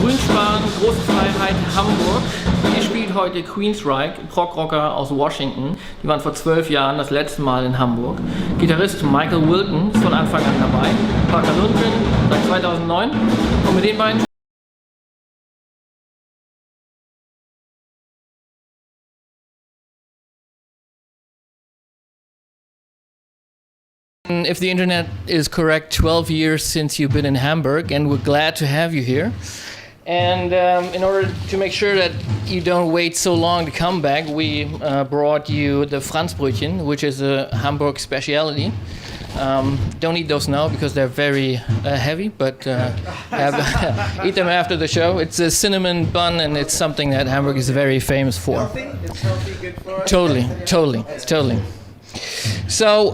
Gruenspan, Große Freiheit, Hamburg. Hier spielt heute Queensryche, Prog-Rocker aus Washington. Die waren vor 12 Jahren das letzte Mal in Hamburg. Gitarrist Michael Wilton ist von Anfang an dabei. Partner Lundgren seit 2009. Und mit den beiden if the internet is correct, 12 years since you've been in Hamburg, and we're glad to have you here. And in order to make sure that you don't wait so long to come back, we brought you the Franzbrötchen, which is a Hamburg specialty. Don't eat those now because they're very heavy, but eat them after the show. It's a cinnamon bun, and it's something that Hamburg is very famous for. Healthy? It's healthy, good for us? Totally. So,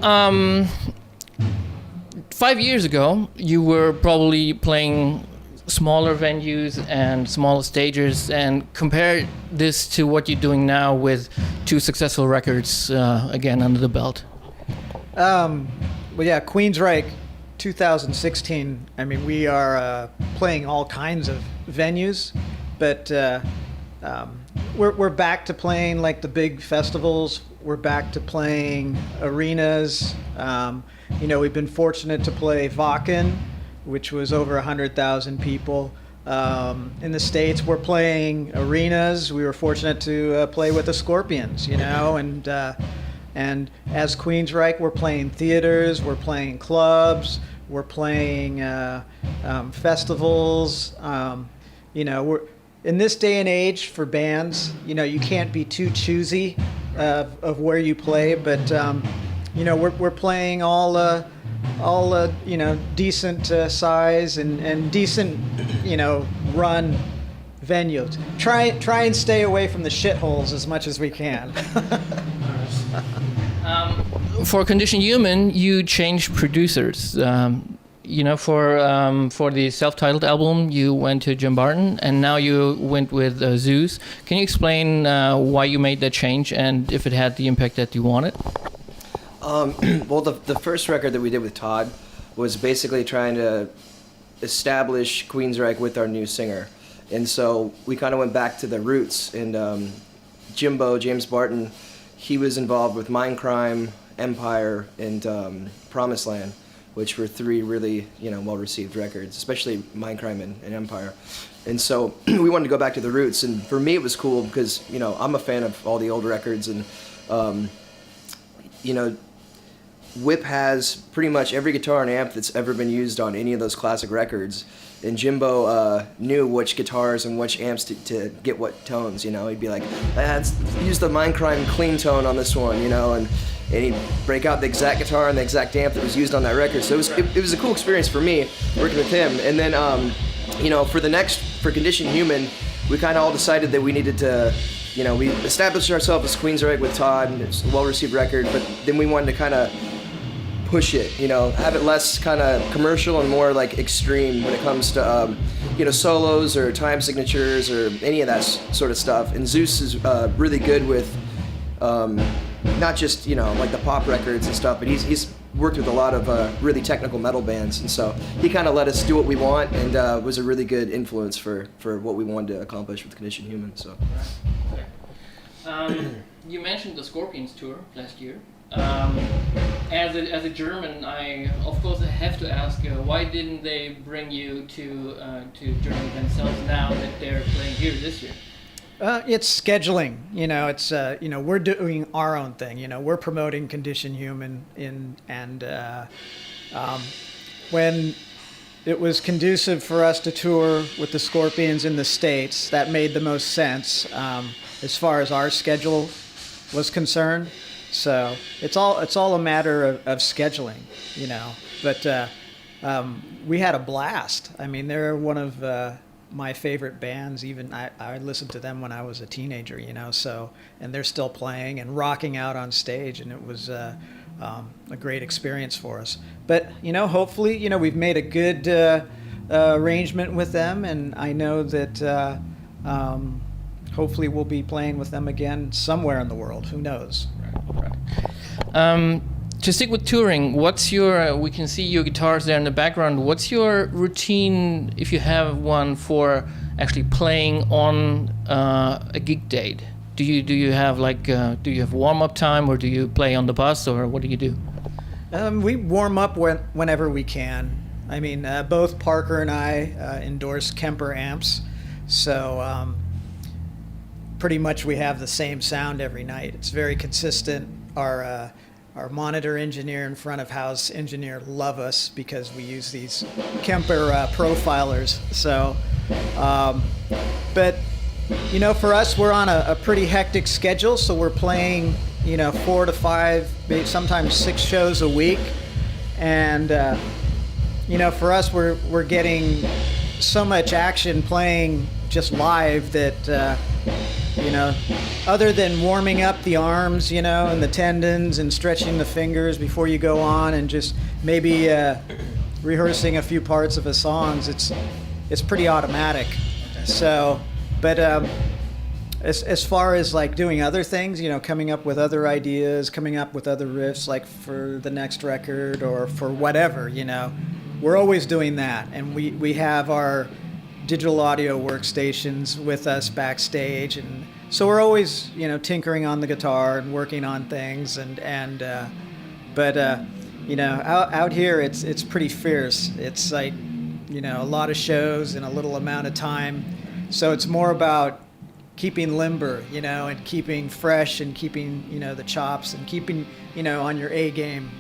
5 years ago, you were probably playing smaller venues and smaller stages, and compare this to what you're doing now with 2 successful records again under the belt. Well, yeah, Queensryche 2016. I mean, we are playing all kinds of venues, but we're back to playing like the big festivals. We're back to playing arenas. We've been fortunate to play Wacken, which was over 100,000 people. In the States, we're playing arenas. We were fortunate to play with the Scorpions, and as Queensryche, we're playing theaters, we're playing clubs, we're playing festivals. We're in this day and age for bands. You can't be too choosy of where you play, but we're playing all decent size and decent run venues. Try and stay away from the shitholes as much as we can. For Condition Human, you changed producers. For the self-titled album, you went to Jim Barton, and now you went with Zeus. Can you explain why you made that change and if it had the impact that you wanted? Well, the first record that we did with Todd was basically trying to establish Queensryche with our new singer. And so we kind of went back to the roots. And James Barton, he was involved with Mindcrime, Empire, and Promised Land, which were 3 really well-received records, especially Mindcrime and Empire. And so we wanted to go back to the roots. And for me, it was cool because I'm a fan of all the old records, and Whip has pretty much every guitar and amp that's ever been used on any of those classic records. And Jimbo knew which guitars and which amps to get what tones. He'd be like, let's use the Mindcrime clean tone on this one, and he'd break out the exact guitar and the exact amp that was used on that record. So it was a cool experience for me working with him. And then for Condition Human, we kind of all decided that we needed to. We established ourselves as Queensryche with Todd, and it's a well-received record, but then we wanted to kind of push it, have it less kind of commercial and more like extreme when it comes to, solos or time signatures or any of that sort of stuff. And Zeus is really good with not just, like the pop records and stuff, but he's worked with a lot of really technical metal bands. And so he kind of let us do what we want, and was a really good influence for what we wanted to accomplish with Condition Human. So. You mentioned the Scorpions tour last year. As a German, I of course have to ask, why didn't they bring you to Germany themselves now that they're playing here this year? It's scheduling. It's we're doing our own thing. We're promoting Condition Human when it was conducive for us to tour with the Scorpions in the States, that made the most sense as far as our schedule was concerned. So it's all a matter of scheduling, But we had a blast. I mean, they're one of my favorite bands. Even I listened to them when I was a teenager, So, and they're still playing and rocking out on stage, and it was a great experience for us. But hopefully, we've made a good arrangement with them, and I know that hopefully we'll be playing with them again somewhere in the world. Who knows? Right. To stick with touring, what's your, we can see your guitars there in the background, what's your routine, if you have one, for actually playing on a gig date? Do you have do you have warm up time, or do you play on the bus, or what do you do? We warm up whenever we can. I mean, both Parker and I endorse Kemper amps, so pretty much we have the same sound every night. It's very consistent. Our monitor engineer and front of house engineer love us because we use these Kemper profilers. So, but you know, for us, we're on a pretty hectic schedule, so we're playing, you know, 4 to 5, maybe sometimes 6 shows a week, and you know, for us, we're getting so much action playing just live that you know, other than warming up the arms, you know, and the tendons and stretching the fingers before you go on, and just maybe rehearsing a few parts of a songs, it's pretty automatic. So, but as far as like doing other things, you know, coming up with other ideas, coming up with other riffs, like for the next record or for whatever, you know, we're always doing that, and we have our digital audio workstations with us backstage, and so we're always, you know, tinkering on the guitar and working on things, but you know, out here it's pretty fierce. It's like, you know, a lot of shows in a little amount of time, so it's more about keeping limber, you know, and keeping fresh, and keeping, you know, the chops, and keeping, you know, on your A game.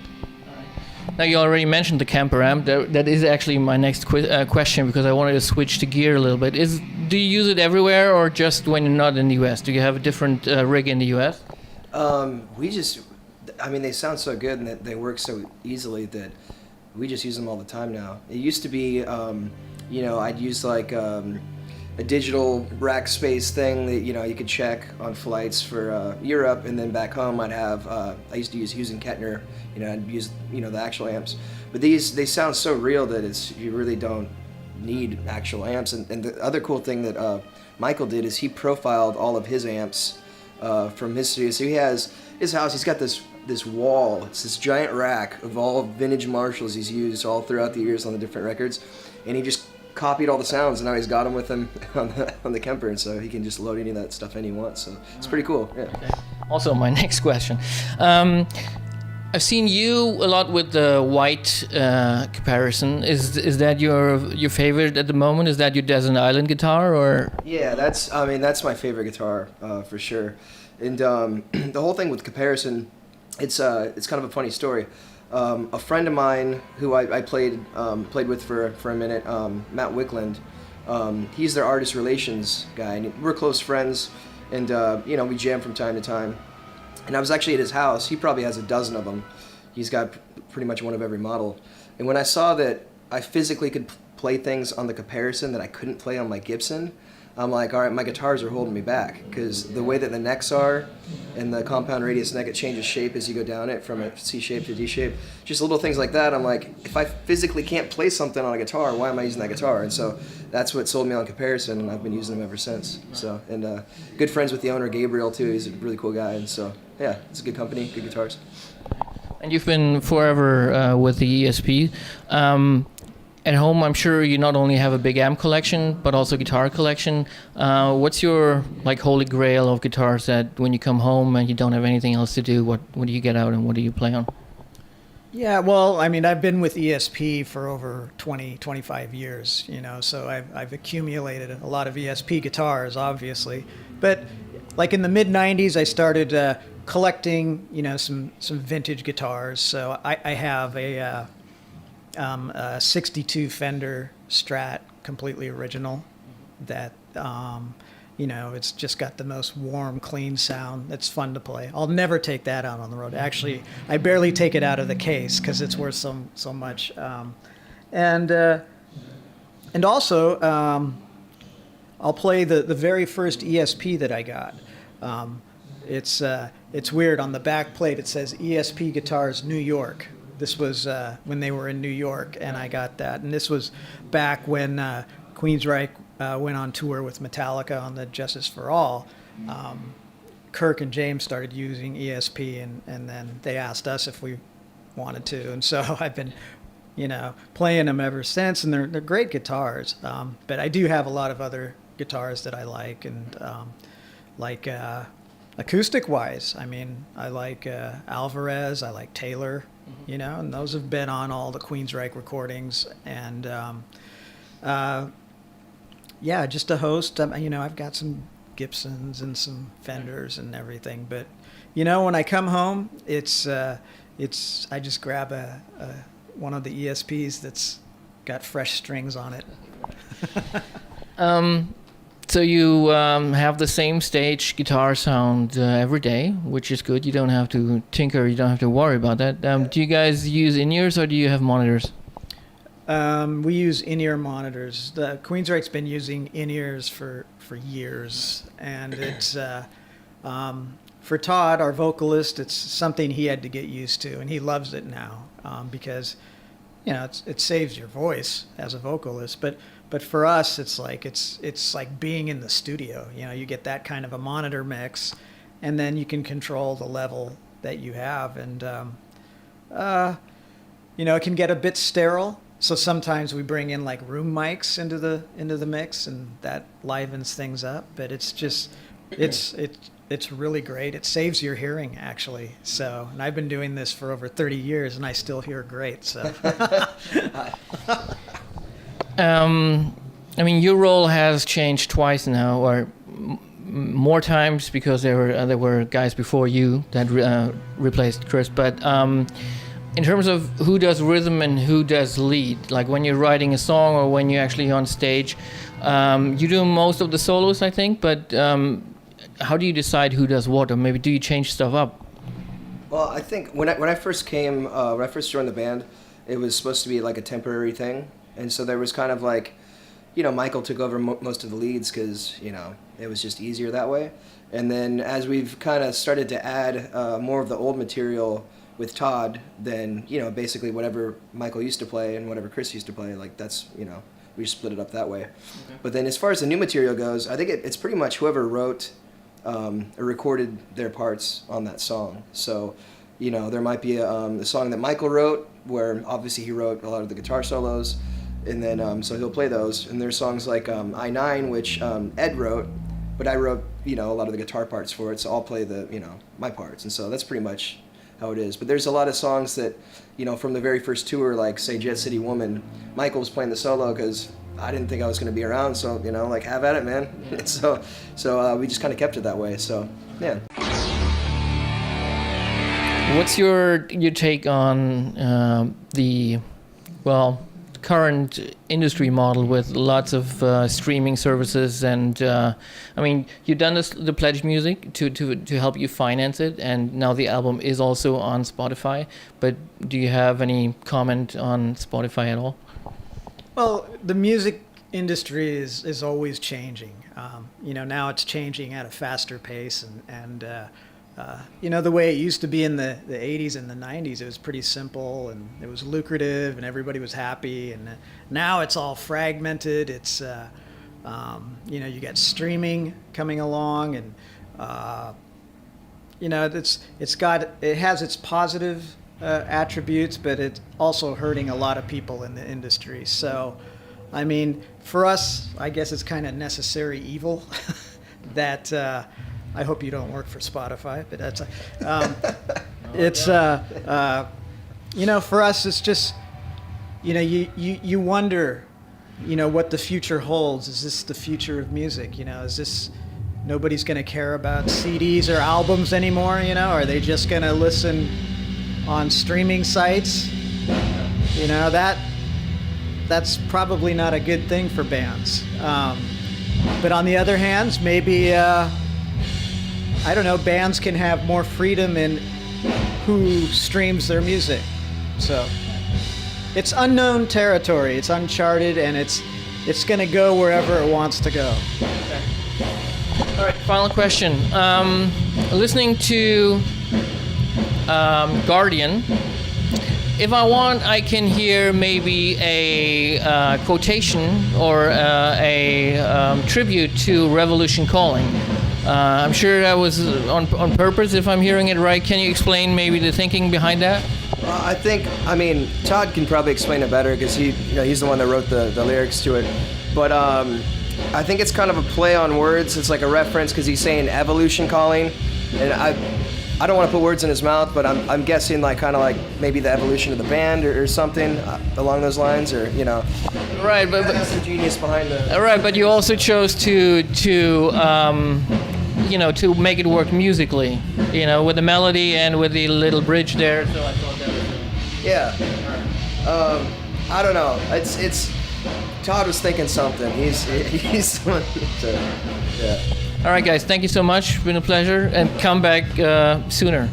Now, you already mentioned the Kemper amp. That is actually my next question, because I wanted to switch to gear a little bit. Do you use it everywhere, or just when you're not in the US? Do you have a different rig in the US? I mean, they sound so good and they work so easily that we just use them all the time now. It used to be, you know, I'd use like a digital rack space thing that, you know, you could check on flights for Europe, and then back home I'd have, I used to use Hughes and Kettner, you know, I'd use, you know, the actual amps. But they sound so real that you really don't need actual amps. And the other cool thing that Michael did is he profiled all of his amps from his studio. So he has his house, he's got this wall, it's this giant rack of all vintage Marshalls he's used all throughout the years on the different records, and he just copied all the sounds, and now he's got them with him on the Kemper, and so he can just load any of that stuff in he wants. So it's pretty cool. Yeah. Okay. Also, my next question. I've seen you a lot with the white comparison. Is that your favorite at the moment? Is that your Desert Island guitar, or? Yeah, that's my favorite guitar for sure. And the whole thing with comparison, it's kind of a funny story. A friend of mine who I played with for a minute, Matt Wickland, he's their artist relations guy, and we're close friends, and you know, we jam from time to time. And I was actually at his house. He probably has a dozen of them. He's got pretty much one of every model. And when I saw that I physically could play things on the comparison that I couldn't play on my Gibson, I'm like, all right, my guitars are holding me back, because the way that the necks are and the compound radius neck, it changes shape as you go down it from a C shape to D shape. Just little things like that. I'm like, if I physically can't play something on a guitar, why am I using that guitar? And so that's what sold me on comparison, and I've been using them ever since. So, and good friends with the owner, Gabriel, too. He's a really cool guy, and so yeah, it's a good company, good guitars. And you've been forever with the ESP. At home, I'm sure you not only have a big amp collection, but also guitar collection. What's your like holy grail of guitars that when you come home and you don't have anything else to do, what do you get out and what do you play on? Yeah, well, I mean, I've been with ESP for over 25 years, you know, so I've accumulated a lot of ESP guitars, obviously. But like in the mid-90s, I started collecting, you know, some vintage guitars. So I have a 62 Fender Strat, completely original, that you know, it's just got the most warm, clean sound. It's fun to play. I'll never take that out on the road. Actually, I barely take it out of the case because it's worth so much. And also, I'll play the very first ESP that I got. It's weird. On the back plate it says ESP Guitars New York. This was when they were in New York, and I got that. And this was back when Queensryche went on tour with Metallica on the Justice for All. Kirk and James started using ESP, and then they asked us if we wanted to. And so I've been, you know, playing them ever since, and they're great guitars. But I do have a lot of other guitars that I like, and acoustic wise, I mean, I like Alvarez, I like Taylor, you know, and those have been on all the Queensryche recordings, and yeah, just a host. You know, I've got some Gibsons and some Fenders and everything, but you know, when I come home, it's I just grab one of the ESPs that's got fresh strings on it. So you have the same stage guitar sound every day, which is good. You don't have to tinker. You don't have to worry about that. Do you guys use in-ears or do you have monitors? We use in-ear monitors. The Queensryche's been using in-ears for years, and it's for Todd, our vocalist, it's something he had to get used to, and he loves it now because, you know, it saves your voice as a vocalist. But for us, it's like being in the studio. You know, you get that kind of a monitor mix, and then you can control the level that you have, and you know, it can get a bit sterile. So sometimes we bring in like room mics into the mix, and that livens things up. But it's just it's really great. It saves your hearing, actually. So, and I've been doing this for over 30 years, and I still hear great. So. I mean, your role has changed twice now, or more times, because there were guys before you that replaced Chris. But in terms of who does rhythm and who does lead, like when you're writing a song or when you're actually on stage, you do most of the solos, I think. But how do you decide who does what, or maybe do you change stuff up? Well, I think when I first came, when I first joined the band, it was supposed to be like a temporary thing. And so there was kind of like, you know, Michael took over most of the leads because, you know, it was just easier that way. And then as we've kind of started to add more of the old material with Todd, then, you know, basically whatever Michael used to play and whatever Chris used to play, like that's, you know, we just split it up that way. Okay. But then as far as the new material goes, I think it's pretty much whoever wrote or recorded their parts on that song. So, you know, there might be a song that Michael wrote where obviously he wrote a lot of the guitar solos. And then, so he'll play those. And there's songs like I-9, which Ed wrote, but I wrote, you know, a lot of the guitar parts for it, so I'll play the, you know, my parts. And so that's pretty much how it is. But there's a lot of songs that, you know, from the very first tour, like, say, Jet City Woman, Michael was playing the solo because I didn't think I was going to be around, so, you know, like, have at it, man. Yeah. So we just kind of kept it that way, so, yeah. What's your take on the, well, current industry model with lots of streaming services, and I mean, you've done the pledge music to help you finance it, and now the album is also on Spotify, but do you have any comment on Spotify at all? Well, the music industry is always changing. You know, now it's changing at a faster pace, and you know, the way it used to be in the 80s and the 90s, it was pretty simple and it was lucrative and everybody was happy. And now it's all fragmented. It's, you know, you got streaming coming along, and, you know, it has its positive attributes, but it's also hurting a lot of people in the industry. So, I mean, for us, I guess it's kind of necessary evil that, I hope you don't work for Spotify, but that's it's you know, for us it's just, you know, you wonder, you know, what the future holds. Is this the future of music? You know, is this, nobody's going to care about CDs or albums anymore? You know, are they just going to listen on streaming sites? You know, that's probably not a good thing for bands. But on the other hand, maybe I don't know, bands can have more freedom in who streams their music. So it's unknown territory, it's uncharted, and it's going to go wherever it wants to go. Okay. All right, final question. Listening to Guardian, if I want, I can hear maybe a quotation or a tribute to Revolution Calling. I'm sure that was on purpose, if I'm hearing it right. Can you explain maybe the thinking behind that? I mean, Todd can probably explain it better because he's the one that wrote the lyrics to it. But I think it's kind of a play on words. It's like a reference because he's saying evolution calling, and I don't want to put words in his mouth, but I'm guessing like kind of like maybe the evolution of the band or something along those lines, or you know. Right, but That's the genius behind the. right, but you also chose to you know, to make it work musically, you know, with the melody and with the little bridge there. So I thought that was. Yeah. I don't know. It's. Todd was thinking something. He's yeah. All right, guys. Thank you so much. It's been a pleasure, and come back sooner.